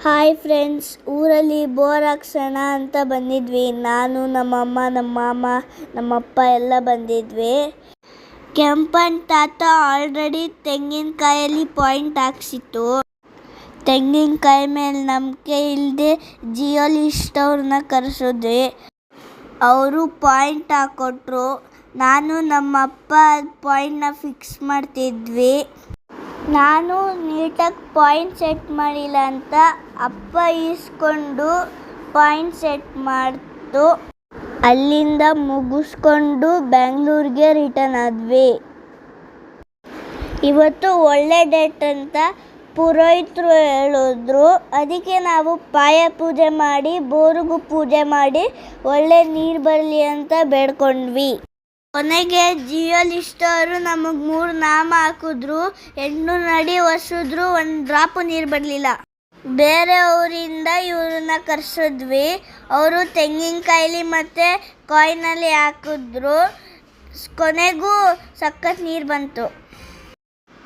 Hi friends, ಊರಲ್ಲಿ bore ಹಾಕ್ಸೋಣ ಅಂತ ಬಂದಿದ್ವಿ. ನಾನು, ನಮ್ಮಮ್ಮ, ನಮ್ಮ ಮಾಮ, ನಮ್ಮಪ್ಪ ಎಲ್ಲ ಬಂದಿದ್ವಿ. ಕೆಂಪನ್ ತಾತ ಆಲ್ರೆಡಿ ತೆಂಗಿನಕಾಯಲ್ಲಿ ಪಾಯಿಂಟ್ ಹಾಕ್ಸಿತ್ತು. ತೆಂಗಿನಕಾಯಿ ಮೇಲೆ ನಂಬಿಕೆ ಇಲ್ಲದೆ ಜಿಯೋಲಿಸ್ಟ್ ಅವ್ರನ್ನ ಕರೆಸಿದ್ವಿ. ಅವರು ಪಾಯಿಂಟ್ ಹಾಕೊಟ್ರು. ನಾನು ನಮ್ಮಪ್ಪ ಪಾಯಿಂಟ್ನ ಫಿಕ್ಸ್ ಮಾಡ್ತಿದ್ವಿ. ನಾನು ನೀಟಾಗಿ ಪಾಯಿಂಟ್ ಸೆಟ್ ಮಾಡಿಲ್ಲ ಅಂತ ಅಪ್ಪ ಈಸ್ಕೊಂಡು ಪಾಯಿಂಟ್ ಸೆಟ್ ಮಾಡ್ತು. ಅಲ್ಲಿಂದ ಮುಗಿಸ್ಕೊಂಡು ಬೆಂಗಳೂರಿಗೆ ರಿಟರ್ನ್ ಆದ್ವಿ. ಇವತ್ತು ಒಳ್ಳೆ ಡೇಟ್ ಅಂತ ಪುರೋಹಿತರು ಹೇಳಿದ್ರು. ಅದಕ್ಕೆ ನಾವು ಪಾಯ ಪೂಜೆ ಮಾಡಿ, ಬೋರಿಗೂ ಪೂಜೆ ಮಾಡಿ ಒಳ್ಳೆ ನೀರು ಬರಲಿ ಅಂತ ಬೇಡ್ಕೊಂಡ್ವಿ. ಕೊನೆಗೆ ಜಿಯೋಲಿಸ್ಟ್ ಅವರು ನಮಗೆ 3 ನಾಮ ಹಾಕಿದ್ರು. 800 ಅಡಿ ಒರೆಸಿದ್ರು, 1 ಡ್ರಾಪು ನೀರು ಬರಲಿಲ್ಲ. ಬೇರೆ ಊರಿಂದ ಇವ್ರನ್ನ ಕರೆಸಿದ್ವಿ. ಅವರು ತೆಂಗಿನಕಾಯಲ್ಲಿ ಮತ್ತು ಕಾಯಿನಲ್ಲಿ ಹಾಕಿದ್ರು. ಕೊನೆಗೂ ಸಖತ್ ನೀರು ಬಂತು.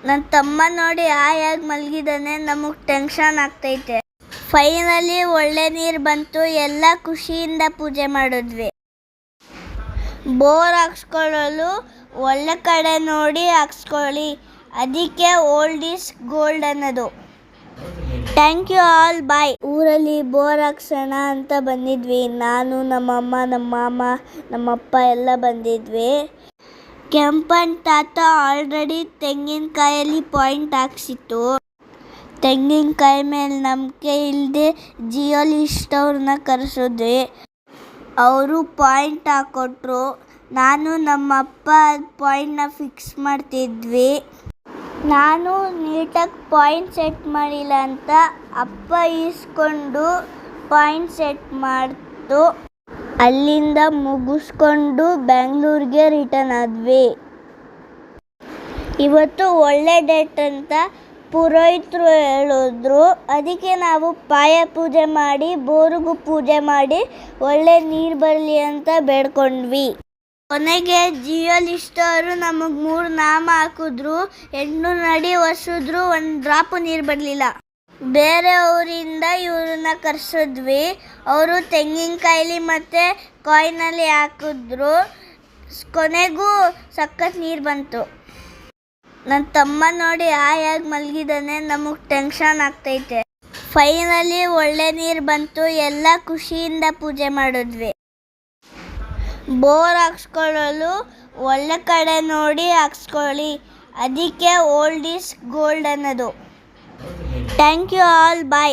ನನ್ನ ತಮ್ಮ ನೋಡಿ ಹಾಯಾಗಿ ಮಲಗಿದ್ದಾನೆ. ನಮಗೆ ಟೆನ್ಷನ್ ಆಗ್ತೈತೆ. ಫೈನಲಿ ಒಳ್ಳೆ ನೀರು ಬಂತು. ಎಲ್ಲ ಖುಷಿಯಿಂದ ಪೂಜೆ ಮಾಡಿದ್ವಿ. ಬೋರ್ ಹಾಕ್ಸ್ಕೊಳ್ಳಲು ಒಳ್ಳೆ ಕಡೆ ನೋಡಿ ಹಾಕ್ಸ್ಕೊಳ್ಳಿ. ಅದಕ್ಕೆ ಓಲ್ಡ್ ಈಸ್ ಗೋಲ್ಡ್ ಅನ್ನೋದು. ಥ್ಯಾಂಕ್ ಯು ಆಲ್, ಬಾಯ್. ಊರಲ್ಲಿ ಬೋರ್ ಹಾಕ್ಸೋಣ ಅಂತ ಬಂದಿದ್ವಿ. ನಾನು, ನಮ್ಮಮ್ಮ, ನಮ್ಮ ಮಾಮ, ನಮ್ಮಪ್ಪ ಎಲ್ಲ ಬಂದಿದ್ವಿ. ಕೆಂಪನ್ ತಾತ ಆಲ್ರೆಡಿ ತೆಂಗಿನಕಾಯಲ್ಲಿ ಪಾಯಿಂಟ್ ಹಾಕ್ಸಿತ್ತು. ತೆಂಗಿನಕಾಯಿ ಮೇಲೆ ನಂಬಿಕೆ ಇಲ್ಲದೆ ಜಿಯೋಲಿಸ್ಟ್ ಅವ್ರನ್ನ ಕರೆಸಿದ್ವಿ. ಅವರು ಪಾಯಿಂಟ್ ಹಾಕೊಟ್ರು. ನಾನು ನಮ್ಮಪ್ಪ ಪಾಯಿಂಟ್ನ ಫಿಕ್ಸ್ ಮಾಡ್ತಿದ್ವಿ. ನಾನು ನೀಟಾಗಿ ಪಾಯಿಂಟ್ ಸೆಟ್ ಮಾಡಿಲ್ಲ ಅಂತ ಅಪ್ಪ ಈಸ್ಕೊಂಡು ಪಾಯಿಂಟ್ ಸೆಟ್ ಮಾಡ್ತು. ಅಲ್ಲಿಂದ ಮುಗಿಸ್ಕೊಂಡು ಬೆಂಗಳೂರಿಗೆ ರಿಟರ್ನ್ ಆದ್ವಿ. ಇವತ್ತು ಒಳ್ಳೆ ಡೇಟ್ ಅಂತ ಪುರೋಹಿತರು ಹೇಳಿದ್ರು. ಅದಕ್ಕೆ ನಾವು ಪಾಯ ಪೂಜೆ ಮಾಡಿ, ಬೋರಿಗೂ ಪೂಜೆ ಮಾಡಿ ಒಳ್ಳೆ ನೀರು ಬರಲಿ ಅಂತ ಬೇಡ್ಕೊಂಡ್ವಿ. ಕೊನೆಗೆ ಜಿಯೋಲಿಸ್ಟ್ ಅವರು ನಮಗೆ 3 ನಾಮ ಹಾಕಿದ್ರು. 800 ಅಡಿ ಒರೆಸಿದ್ರು, 1 ಡ್ರಾಪು ನೀರು ಬರಲಿಲ್ಲ. ಬೇರೆ ಊರಿಂದ ಇವ್ರನ್ನ ಕರೆಸಿದ್ವಿ. ಅವರು ತೆಂಗಿನಕಾಯಲ್ಲಿ ಮತ್ತು ಕಾಯಿನಲ್ಲಿ ಹಾಕಿದ್ರು. ಕೊನೆಗೂ ಸಖತ್ ನೀರು ಬಂತು. ನನ್ನ ತಮ್ಮ ನೋಡಿ ಹಾಯಾಗಿ ಮಲಗಿದ್ದಾನೆ. ನಮಗೆ ಟೆನ್ಷನ್ ಆಗ್ತೈತೆ. ಫೈನಲಿ ಒಳ್ಳೆ ನೀರು ಬಂತು. ಎಲ್ಲ ಖುಷಿಯಿಂದ ಪೂಜೆ ಮಾಡಿದ್ವಿ. ಬೋರ್ ಹಾಕ್ಸ್ಕೊಳ್ಳಲು ಒಳ್ಳೆ ಕಡೆ ನೋಡಿ ಹಾಕ್ಸ್ಕೊಳ್ಳಿ. ಅದಕ್ಕೆ ಓಲ್ಡ್ ಈಸ್ ಗೋಲ್ಡ್ ಅನ್ನೋದು. Thank you all, bye.